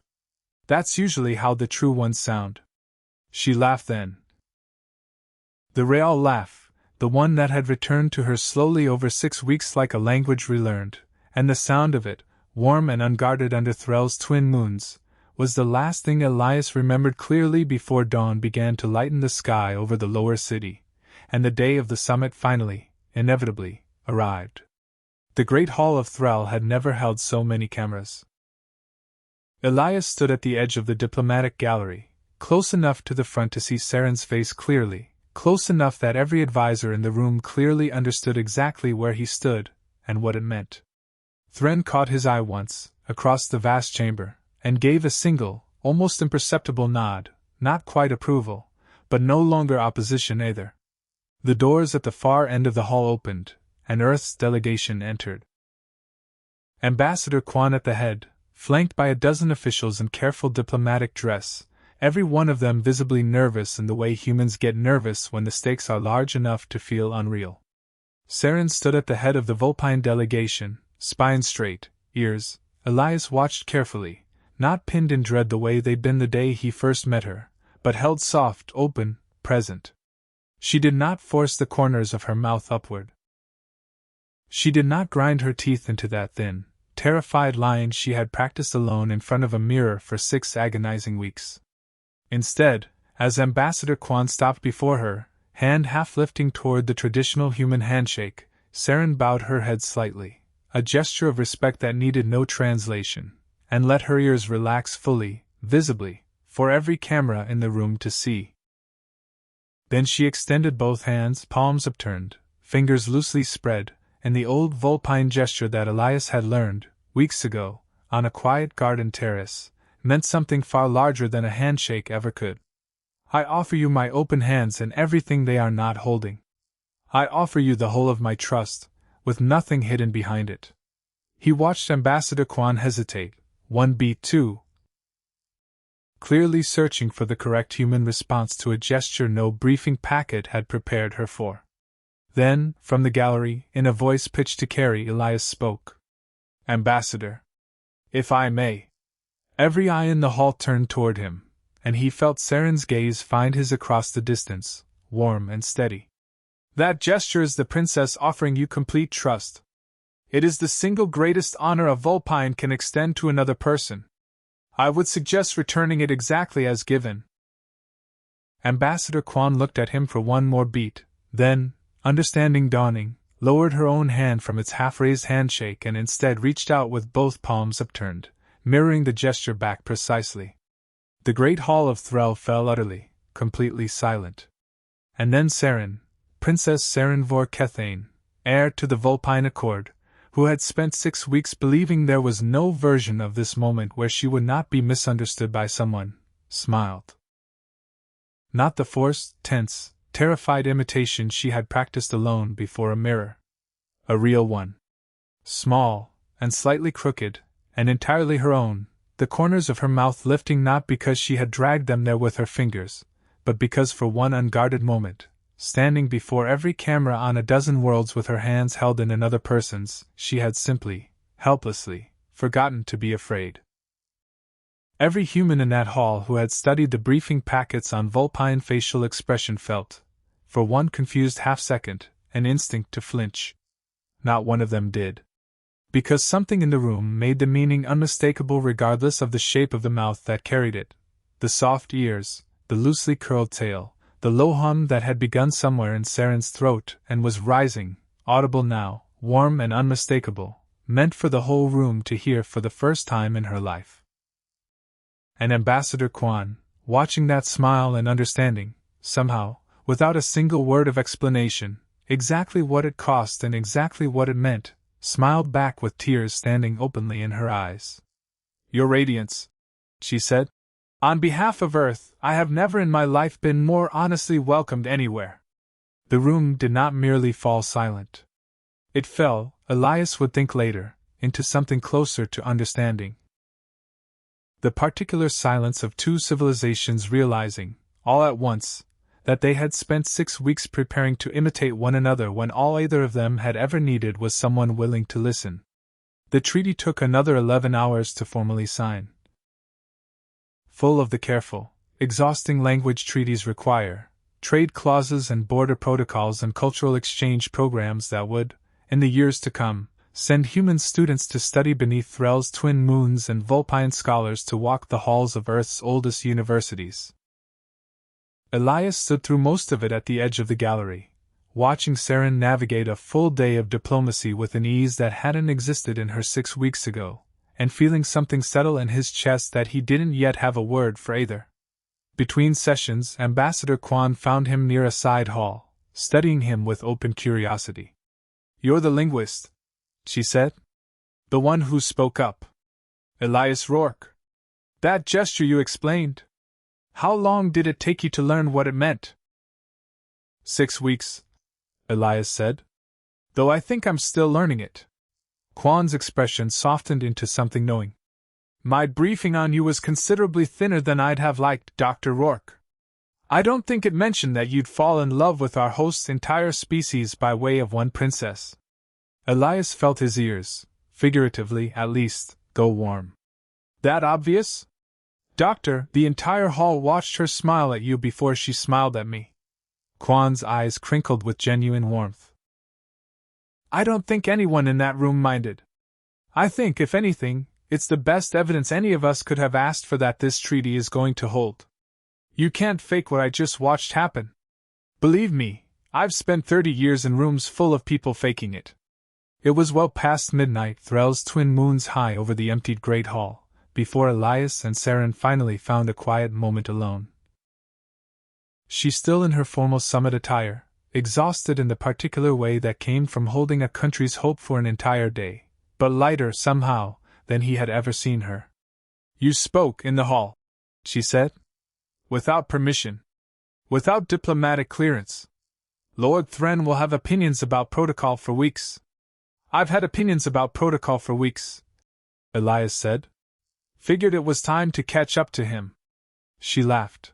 That's usually how the true ones sound. She laughed then. The real laugh, the one that had returned to her slowly over 6 weeks like a language relearned, and the sound of it, warm and unguarded under Threll's twin moons, was the last thing Elias remembered clearly before dawn began to lighten the sky over the lower city, and the day of the summit finally, inevitably, arrived. The great hall of Threll had never held so many cameras. Elias stood at the edge of the diplomatic gallery, close enough to the front to see Saren's face clearly, close enough that every advisor in the room clearly understood exactly where he stood, and what it meant. Thren caught his eye once, across the vast chamber, and gave a single, almost imperceptible nod, not quite approval, but no longer opposition either. The doors at the far end of the hall opened, and Earth's delegation entered. Ambassador Quan at the head, flanked by a dozen officials in careful diplomatic dress, every one of them visibly nervous in the way humans get nervous when the stakes are large enough to feel unreal. Saren stood at the head of the Vulpine delegation, spine straight, ears. Elias watched carefully, not pinned in dread the way they'd been the day he first met her, but held soft, open, present. She did not force the corners of her mouth upward. She did not grind her teeth into that thin, terrified line she had practiced alone in front of a mirror for 6 agonizing weeks. Instead, as Ambassador Quan stopped before her, hand half lifting toward the traditional human handshake, Saren bowed her head slightly, a gesture of respect that needed no translation, and let her ears relax fully, visibly, for every camera in the room to see. Then she extended both hands, palms upturned, fingers loosely spread, in the old Vulpine gesture that Elias had learned, weeks ago, on a quiet garden terrace, meant something far larger than a handshake ever could. I offer you my open hands and everything they are not holding. I offer you the whole of my trust, with nothing hidden behind it. He watched Ambassador Quan hesitate, one beat two, clearly searching for the correct human response to a gesture no briefing packet had prepared her for. Then, from the gallery, in a voice pitched to carry, Elias spoke. Ambassador. If I may. Every eye in the hall turned toward him, and he felt Saren's gaze find his across the distance, warm and steady. That gesture is the princess offering you complete trust. It is the single greatest honor a Vulpine can extend to another person. I would suggest returning it exactly as given. Ambassador Quan looked at him for one more beat, then, understanding dawning, lowered her own hand from its half-raised handshake and instead reached out with both palms upturned, mirroring the gesture back precisely. The great hall of Threl fell utterly, completely silent. And then Saren, Princess Saren vor Kethane, heir to the Vulpine Accord, who had spent 6 weeks believing there was no version of this moment where she would not be misunderstood by someone, smiled. Not the forced, tense, terrified imitation she had practiced alone before a mirror. A real one. Small, and slightly crooked, and entirely her own, the corners of her mouth lifting not because she had dragged them there with her fingers, but because for one unguarded moment, standing before every camera on a dozen worlds with her hands held in another person's, she had simply, helplessly, forgotten to be afraid. Every human in that hall who had studied the briefing packets on Vulpine facial expression felt, for one confused half-second, an instinct to flinch. Not one of them did. Because something in the room made the meaning unmistakable regardless of the shape of the mouth that carried it, the soft ears, the loosely curled tail, the low hum that had begun somewhere in Saren's throat and was rising, audible now, warm and unmistakable, meant for the whole room to hear for the first time in her life. And Ambassador Quan, watching that smile and understanding, somehow, without a single word of explanation, exactly what it cost and exactly what it meant, smiled back with tears standing openly in her eyes. Your radiance, she said. On behalf of Earth, I have never in my life been more honestly welcomed anywhere. The room did not merely fall silent. It fell, Elias would think later, into something closer to understanding. The particular silence of two civilizations realizing, all at once, that they had spent 6 weeks preparing to imitate one another when all either of them had ever needed was someone willing to listen. The treaty took another 11 hours to formally sign. Full of the careful, exhausting language treaties require, trade clauses and border protocols and cultural exchange programs that would, in the years to come, send human students to study beneath Threl's twin moons and Vulpine scholars to walk the halls of Earth's oldest universities. Elias stood through most of it at the edge of the gallery, watching Saren navigate a full day of diplomacy with an ease that hadn't existed in her 6 weeks ago, and feeling something settle in his chest that he didn't yet have a word for either. Between sessions, Ambassador Quan found him near a side hall, studying him with open curiosity. You're the linguist, she said. The one who spoke up. Elias Rourke. That gesture you explained. How long did it take you to learn what it meant? 6 weeks, Elias said. Though I think I'm still learning it. Quan's expression softened into something knowing. My briefing on you was considerably thinner than I'd have liked, Dr. Rourke. I don't think it mentioned that you'd fall in love with our host's entire species by way of one princess. Elias felt his ears, figuratively at least, go warm. That obvious? Doctor, the entire hall watched her smile at you before she smiled at me. Quan's eyes crinkled with genuine warmth. I don't think anyone in that room minded. I think, if anything, it's the best evidence any of us could have asked for that this treaty is going to hold. You can't fake what I just watched happen. Believe me, I've spent 30 years in rooms full of people faking it. It was well past midnight, Threll's twin moons high over the emptied great hall, before Elias and Saren finally found a quiet moment alone. She still in her formal summit attire, exhausted in the particular way that came from holding a country's hope for an entire day, but lighter, somehow, than he had ever seen her. You spoke in the hall, she said. Without permission. Without diplomatic clearance. Lord Thren will have opinions about protocol for weeks. I've had opinions about protocol for weeks, Elias said. Figured it was time to catch up to him. She laughed.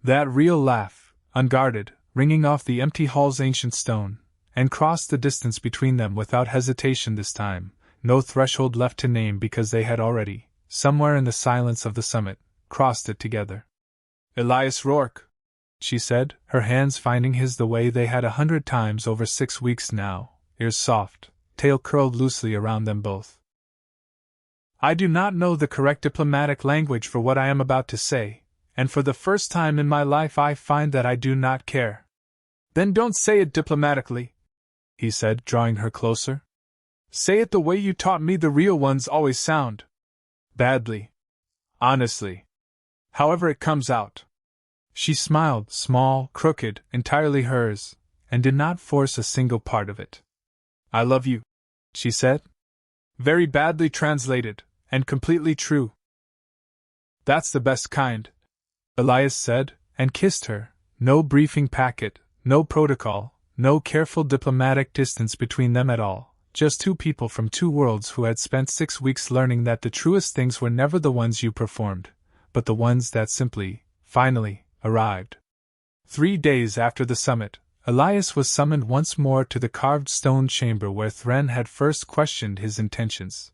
That real laugh, unguarded, ringing off the empty hall's ancient stone, and crossed the distance between them without hesitation this time, no threshold left to name because they had already, somewhere in the silence of the summit, crossed it together. Elias Rourke, she said, her hands finding his the way they had 100 times over 6 weeks now, ears soft, tail curled loosely around them both. I do not know the correct diplomatic language for what I am about to say, and for the first time in my life I find that I do not care. Then don't say it diplomatically, he said, drawing her closer. Say it the way you taught me the real ones always sound. Badly. Honestly. However it comes out. She smiled, small, crooked, entirely hers, and did not force a single part of it. I love you, she said. Very badly translated, and completely true. That's the best kind, Elias said, and kissed her. No briefing packet, no protocol, no careful diplomatic distance between them at all, just two people from two worlds who had spent 6 weeks learning that the truest things were never the ones you performed, but the ones that simply, finally, arrived. 3 days after the summit, Elias was summoned once more to the carved stone chamber where Thren had first questioned his intentions.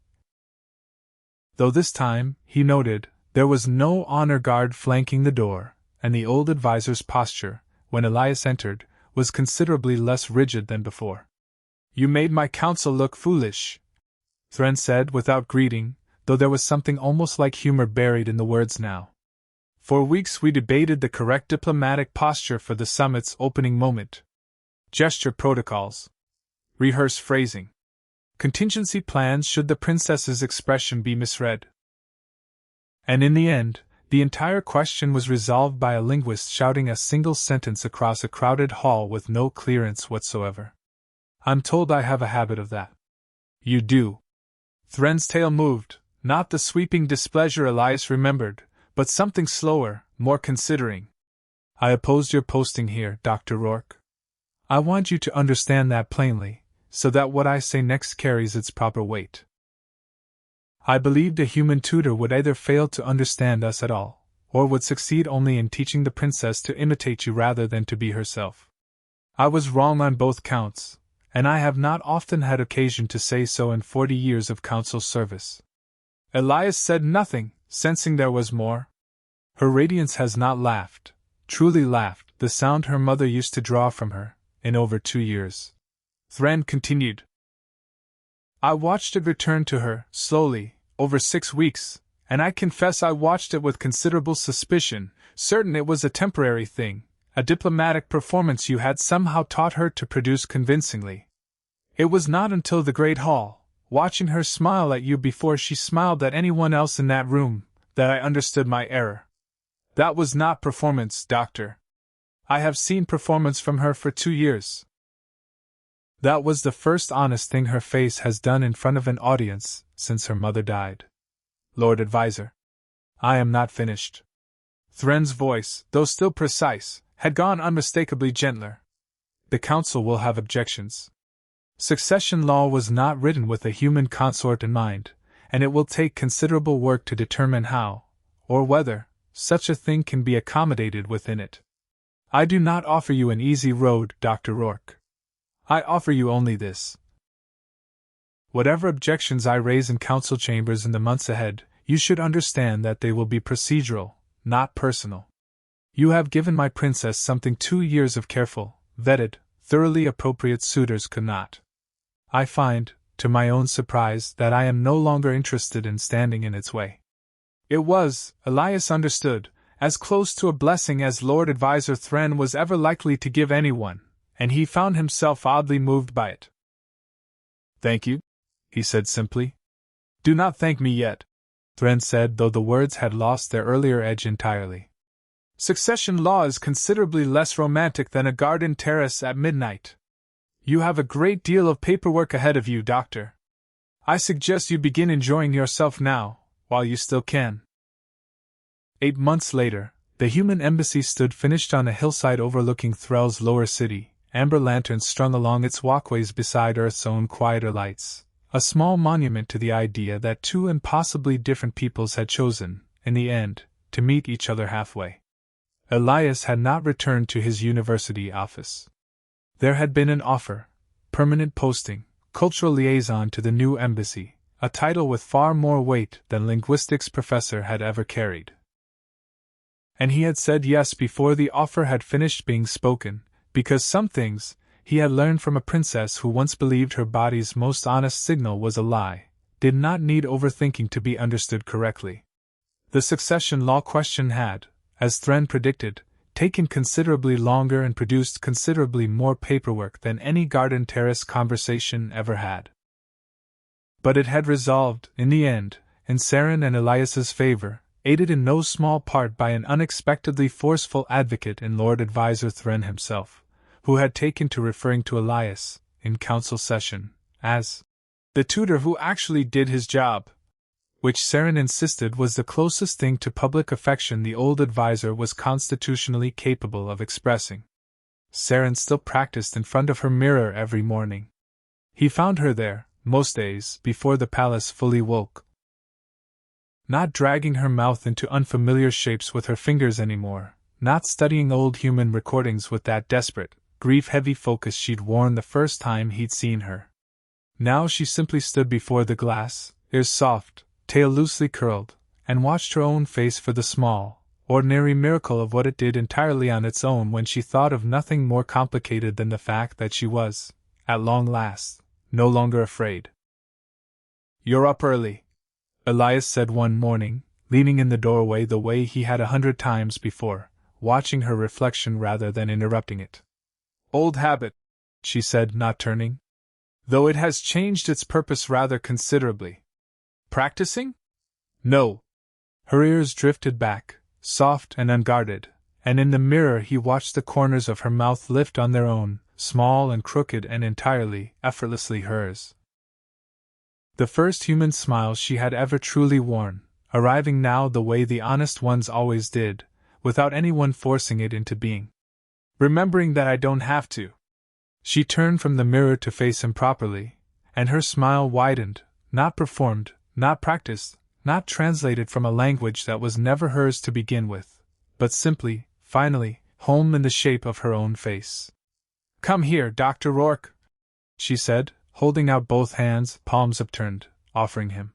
Though this time, he noted, there was no honor guard flanking the door, and the old advisor's posture, when Elias entered, was considerably less rigid than before. You made my counsel look foolish, Thren said without greeting, though there was something almost like humor buried in the words now. For weeks we debated the correct diplomatic posture for the summit's opening moment. Gesture protocols. Rehearse phrasing. Contingency plans should the princess's expression be misread. And in the end, the entire question was resolved by a linguist shouting a single sentence across a crowded hall with no clearance whatsoever. I'm told I have a habit of that. You do. Thren's tail moved, not the sweeping displeasure Elias remembered, but something slower, more considering. I opposed your posting here, Dr. Rourke. I want you to understand that plainly, so that what I say next carries its proper weight. I believed a human tutor would either fail to understand us at all, or would succeed only in teaching the princess to imitate you rather than to be herself. I was wrong on both counts, and I have not often had occasion to say so in 40 years of council service. Elias said nothing, sensing there was more. Her radiance has not laughed, truly laughed, the sound her mother used to draw from her, in over 2 years. Thren continued. I watched it return to her, slowly, over 6 weeks, and I confess I watched it with considerable suspicion, certain it was a temporary thing, a diplomatic performance you had somehow taught her to produce convincingly. It was not until the great hall, watching her smile at you before she smiled at anyone else in that room, that I understood my error. That was not performance, Doctor. I have seen performance from her for 2 years. That was the first honest thing her face has done in front of an audience since her mother died. Lord Advisor. I am not finished. Thren's voice, though still precise, had gone unmistakably gentler. The council will have objections. Succession law was not written with a human consort in mind, and it will take considerable work to determine how, or whether, such a thing can be accommodated within it. I do not offer you an easy road, Dr. Rourke. I offer you only this. Whatever objections I raise in council chambers in the months ahead, you should understand that they will be procedural, not personal. You have given my princess something 2 years of careful, vetted, thoroughly appropriate suitors could not. I find, to my own surprise, that I am no longer interested in standing in its way. It was, Elias understood, as close to a blessing as Lord Advisor Thren was ever likely to give anyone, and he found himself oddly moved by it. Thank you, he said simply. Do not thank me yet, Thren said, though the words had lost their earlier edge entirely. Succession law is considerably less romantic than a garden terrace at midnight. You have a great deal of paperwork ahead of you, Doctor. I suggest you begin enjoying yourself now, while you still can. 8 months later, the human embassy stood finished on a hillside overlooking Threll's lower city, amber lanterns strung along its walkways beside Earth's own quieter lights, a small monument to the idea that two impossibly different peoples had chosen, in the end, to meet each other halfway. Elias had not returned to his university office. There had been an offer, permanent posting, cultural liaison to the new embassy, a title with far more weight than linguistics professor had ever carried. And he had said yes before the offer had finished being spoken, because some things, he had learned from a princess who once believed her body's most honest signal was a lie, did not need overthinking to be understood correctly. The succession law question had, as Thren predicted, taken considerably longer and produced considerably more paperwork than any garden terrace conversation ever had. But it had resolved, in the end, in Saren and Elias's favor, aided in no small part by an unexpectedly forceful advocate in Lord Advisor Thren himself, who had taken to referring to Elias, in council session, as the tutor who actually did his job, which Saren insisted was the closest thing to public affection the old advisor was constitutionally capable of expressing. Saren still practiced in front of her mirror every morning. He found her there, most days, before the palace fully woke. Not dragging her mouth into unfamiliar shapes with her fingers anymore, not studying old human recordings with that desperate, grief-heavy focus she'd worn the first time he'd seen her. Now she simply stood before the glass, ears soft, tail loosely curled, and watched her own face for the small, ordinary miracle of what it did entirely on its own when she thought of nothing more complicated than the fact that she was, at long last, no longer afraid. You're up early, Elias said one morning, leaning in the doorway the way he had 100 times before, watching her reflection rather than interrupting it. Old habit, she said, not turning. Though it has changed its purpose rather considerably. Practicing? No. Her ears drifted back, soft and unguarded, and in the mirror he watched the corners of her mouth lift on their own, small and crooked and entirely, effortlessly hers. The first human smile she had ever truly worn, arriving now the way the honest ones always did, without anyone forcing it into being. Remembering that I don't have to. She turned from the mirror to face him properly, and her smile widened, not performed, not practiced, not translated from a language that was never hers to begin with, but simply, finally, home in the shape of her own face. Come here, Dr. Rourke, she said, holding out both hands, palms upturned, offering him.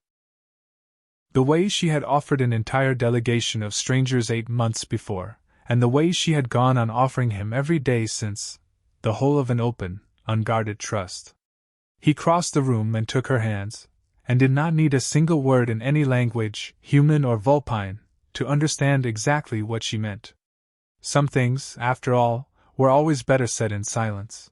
The way she had offered an entire delegation of strangers 8 months before, and the way she had gone on offering him every day since, the whole of an open, unguarded trust. He crossed the room and took her hands, and did not need a single word in any language, human or Vulpine, to understand exactly what she meant. Some things, after all, were always better said in silence.